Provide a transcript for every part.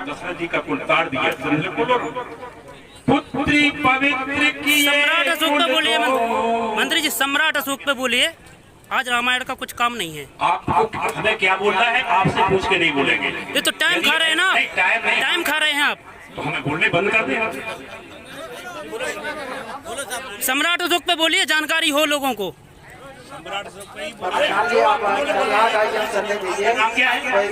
दशरथ जी का कुल तार दिया। पुत्री पवित्र की सम्राट अशोक पे बोलिए मंत्री जी, सम्राट अशोक पे बोलिए। आज रामायण का कुछ काम नहीं है। आपको हमें क्या बोलना है, आपसे पूछ के नहीं बोलेंगे। ये तो टाइम खा रहे हैं ना, टाइम खा रहे हैं आप, तो हमें बोलने बंद कर दें। सम्राट अशोक पे बोलिए, जानकारी हो लोगों को।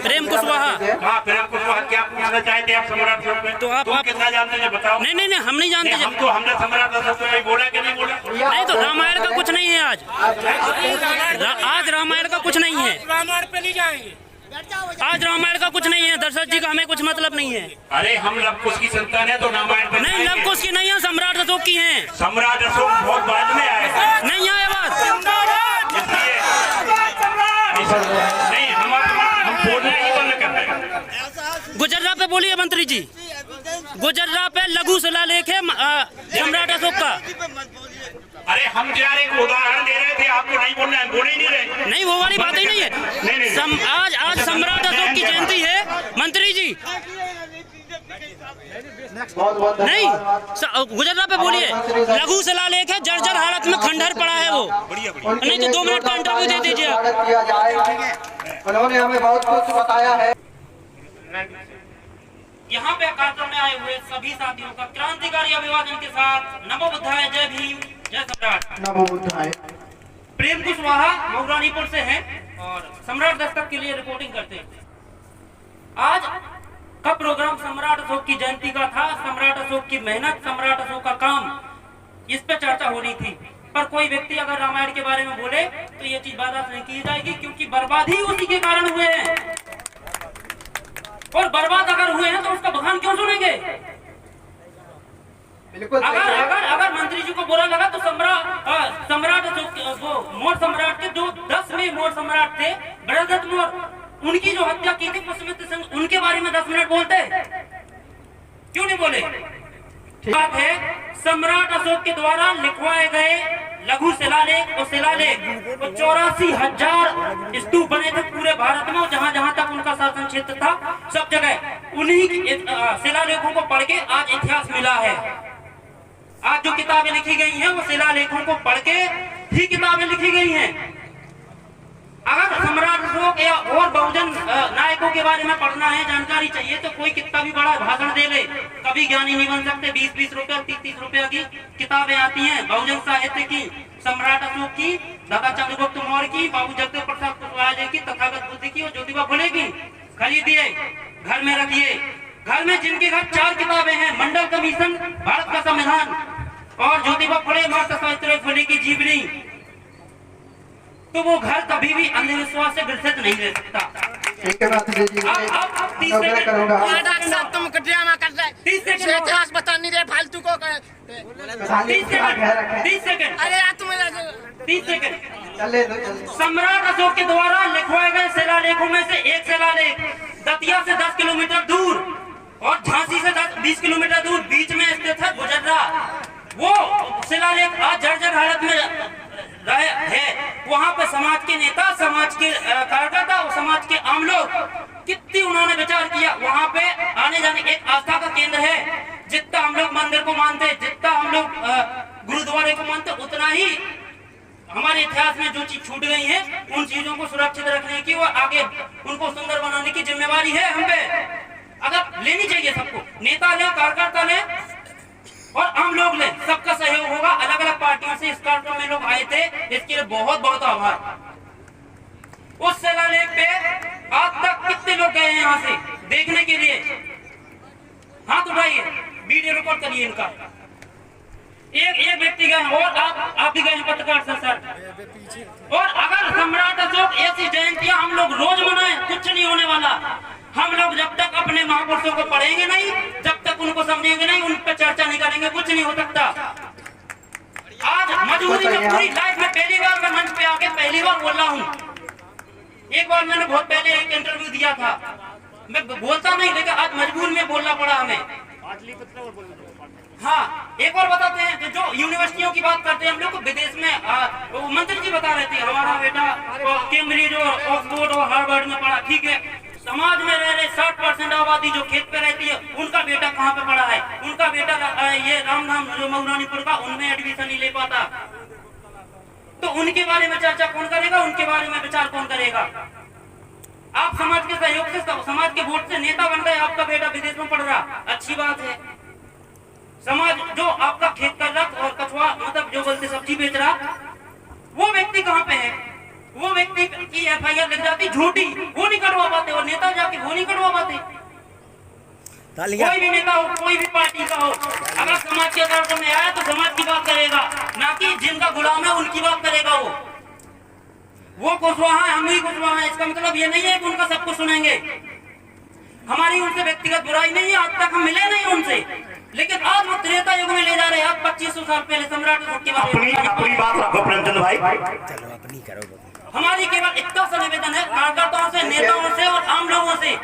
प्रेम कुशवाहा। हाँ, प्रेम कुशवाहा। क्या पूछना चाहते हैं आप सम्राट अशोक में? तो आप कितना जानते हैं बताओ। नहीं हम नहीं जानते। हमने सम्राट अशोक को नहीं बोला कि नहीं बोला। नहीं तो रामायण का कुछ नहीं है आज। आज रामायण का कुछ नहीं है। रामायण पे नहीं जाएंगे। आज रामायण का कुछ नहीं है। दशरथ जी का हमें कुछ मतलब नहीं है। अरे हम लवकुश की संतान है तो रामायण पे नहीं, लवकुश की नहीं है, सम्राट अशोक की है। सम्राट अशोक बहुत बाद में आए, नहीं आया बात। नहीं हम बोलना ही बंद कर रहे हैं। गुजर्रा पे बोलिए मंत्री जी, गुजर्रा पे लघु शिलालेख है सम्राट अशोक का। अरे हम यार एक उदाहरण दे रहे थे, आपको नहीं बोलना है, बोल ही नहीं रहे। नहीं, वो वाली बात ही नहीं है। आज सम्राट अशोक की जयंती है मंत्री जी। नहीं, गुजर्रा पे बोलिए, लघु शिलालेख है, जर्जर हालत में खंडहर पड़ा है वो। नहीं तो 2 मिनट का इंटरव्यू दे दीजिए आप। उन्होंने हमें बहुत कुछ बताया है। यहाँ पे कार्यक्रम में आए हुए सभी साथियों का क्रांतिकारी अभिवादन के साथ नमो बुद्धाय, जय भीम, जय सम्राट। नमो बुद्धाय। प्रेम कुशवाहा मऊरानीपुर से हैं और सम्राट दस्तक के लिए रिपोर्टिंग करते हैं। आज का प्रोग्राम सम्राट अशोक की जयंती का था। सम्राट अशोक की मेहनत, सम्राट अशोक का काम, इस पे चर्चा होनी थी। पर कोई व्यक्ति अगर रामायण के बारे में बोले तो ये चीज बर्दाश्त नहीं की जाएगी, क्योंकि बर्बाद ही उसी के कारण हुए हैं। और बर्बाद अगर हुए हैं तो उसका बखान क्यों सुनेंगे? बिल्कुल। अगर मंत्री जी को बुरा लगा तो सम्राट अशोक, वो मोर सम्राट के जो 10वें मोर सम्राट थे बृहदत्त मोर, उनकी जो हत्या की थी पुष्यमित्र सिंह, उनके बारे में 10 मिनट बोलते, क्यों नहीं बोले? बात है सम्राट अशोक के द्वारा लिखवाए गए लघु शिलालेख और शिलालेख, 84,000 स्तूप बने थे पूरे भारत में। जहां जहां तक उनका शासन क्षेत्र था सब जगह उन्हीं शिलालेखों को पढ़ के आज इतिहास मिला है। आज जो किताबें लिखी गई हैं वो शिलालेखों को पढ़ के ही किताबें लिखी गई हैं। अगर सम्राट अशोक या और बहुजन नायकों के बारे में पढ़ना है, जानकारी चाहिए, तो कोई कितना भी बड़ा भाषण दे ले, कभी ज्ञानी नहीं बन सकते। 20-20 रुपया, 30-30 रुपया की किताबें आती हैं बहुजन साहित्य की, सम्राट अशोक की, दादा चंद्रगुप्त मौर्य की, बाबू जगदेव प्रसाद कुशवाहा जी की, तथागत बुद्ध की और ज्योतिबा फुले की। खरीदिए, घर में रखिए। घर में जिनके घर 4 किताबें हैं, मंडल कमीशन, भारत का संविधान और ज्योतिबा फुले, माता सावित्री फुले की जीवनी, तो वो घर कभी भी अंधविश्वास से ग्रसित नहीं रह सकता। इतिहास बता नहीं रहे फालतू को। 30 सेकंड। अरे यार तुम 30 सेकंड। सम्राट अशोक के द्वारा लिखवाए गए शिलालेखों में से एक शिलालेख दतिया से 10 किलोमीटर दूर और झांसी से 20 किलोमीटर दूर बीच में स्थित है गुजर्रा। वो शिलालेख आज जर्जर हालत में है। वहाँ पे समाज के नेता, समाज के कार्यकर्ता और समाज के आम लोग कितनी उन्होंने विचार किया। वहाँ पे आने जाने एक आस्था का केंद्र है। जितना हम लोग मंदिर को मानते, जितना हम लोग गुरुद्वारे को मानते, उतना ही हमारे इतिहास में जो चीज छूट गई है उन चीजों को सुरक्षित रखने की और आगे उनको सुंदर बनाने की जिम्मेवारी है हम पे। अगर लेनी चाहिए सबको, नेता ले, कार्यकर्ता ले और आम लोग ले, सबका सहयोग होगा। अलग अलग पार्टियों से इस कार्यक्रम में लोग आए थे, इसके लिए बहुत बहुत आभार। उस शिलालेख पे आज तक कितने लोग गए हैं यहाँ से देखने के लिए? हाथ उठाइए, वीडियो रिकॉर्ड करिए इनका। एक व्यक्ति गए और आप भी गए पत्रकार से सर। और अगर सम्राट अशोक ऐसी जयंतियां हम लोग रोज मनाएं, कुछ नहीं होने वाला। हम लोग जब तक अपने महापुरुषों को पढ़ेंगे नहीं, जब तक उनको समझेंगे नहीं, उन पर चर्चा नहीं करेंगे, कुछ नहीं हो सकता। आज मजबूरी में पूरी लाइफ में पहली बार मैं मंच पे आके पहली बार बोल रहा हूँ। एक बार मैंने बहुत पहले एक इंटरव्यू दिया था, मैं बोलता नहीं, लेकिन आज मजबूर में बोलना पड़ा हमें। हाँ, एक और बताते हैं कि जो यूनिवर्सिटियों की बात करते हैं हम लोग विदेश में, मंत्री जी बता रहे थे हमारा बेटा कैम्ब्रिज और ऑक्सफोर्ड और हार्वर्ड में पढ़ा। ठीक है, समाज में रह रहे 60% आबादी जो खेत पे रहती है, उनका बेटा कहाँ पे पढ़ा है, उनका बेटा ये रामधाम जो मऊरानीपुर का, उनमें एडमिशन नहीं ले पाता, तो उनके बारे में चर्चा कौन करेगा, उनके बारे में विचार कौन करेगा? आप समाज के सहयोग से, समाज के वोट से नेता बन गए, आपका बेटा विदेश में पढ़ रहा, अच्छी बात है। समाज जो आपका खेत कर रहा और कछुआ मतलब जो बोलते सब्जी बेच रहा, वो व्यक्ति कहाँ पे है? वो व्यक्ति की FIR लिख जाती झूठी, वो नहीं कटवा पाते, और नेता जाके वो नहीं कटवा पाते। कोई भी नेता हो, कोई भी पार्टी का हो, अगर समाज के आधार में आया तो समाज की बात करेगा, ना कि जिनका गुलाम है उनकी बात करेगा। वो कुशवाहा है, हम ही कुशवाहा है, इसका मतलब ये नहीं है कि उनका सब कुछ सुनेंगे। हमारी उनसे व्यक्तिगत बुराई नहीं है, आज तक हम मिले नहीं उनसे, लेकिन आज वो त्रेता युग में ले जा रहे हैं। आज 2500 साल पहले सम्राट अशोक के बारे में अपनी बात रखो प्रेमचंद भाई। चलो अपनी करो। हमारी केवल इतना सा निवेदन है कार्यकर्ताओं से, नेताओं से और आम लोगों से,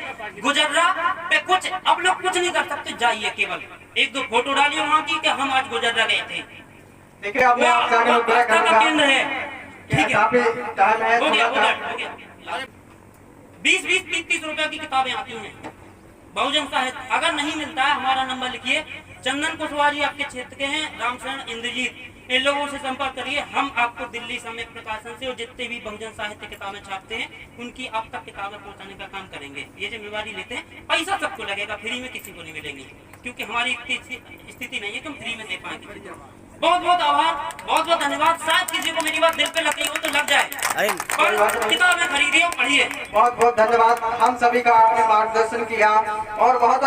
गुजर्रा पे कुछ अब लोग कुछ नहीं कर सकते, जाइए केवल 1-2 फोटो डालिए वहाँ की कि हम आज गुजर्रा गए थे। देखिए अब मैं आपसे आगे मुद्दा करूंगा। केंद्र है, ठीक है, काफी टाइम है, हो गया, थोड़ा हो गया। 20-20, 30-30 रुपए की किताबें आती हैं बहुजन साहित्य। अगर नहीं मिलता है, हमारा नंबर लिखिए, चंदन कुशवाहा जी आपके क्षेत्र के हैं, रामशरण इंद्रजीत, इन लोगों से संपर्क करिए। हम आपको दिल्ली सम्यक प्रकाशन से और जितने भी बहुजन साहित्य किताबें छापते हैं, उनकी आप तक किताबें पहुंचाने का काम करेंगे। ये जिम्मेवारी लेते हैं, पैसा सबको लगेगा, फ्री में किसी को नहीं मिलेंगी, क्योंकि हमारी स्थिति नहीं है कि हम फ्री में दे पाएंगे। बहुत बहुत आभार, बहुत बहुत धन्यवाद। शायद किसी को मेरी बात दिल पे लग गई हो तो लग जाए, पर किताबें खरीदिए और पढ़िए। बहुत बहुत धन्यवाद। हम सभी का आपने मार्गदर्शन किया और बहुत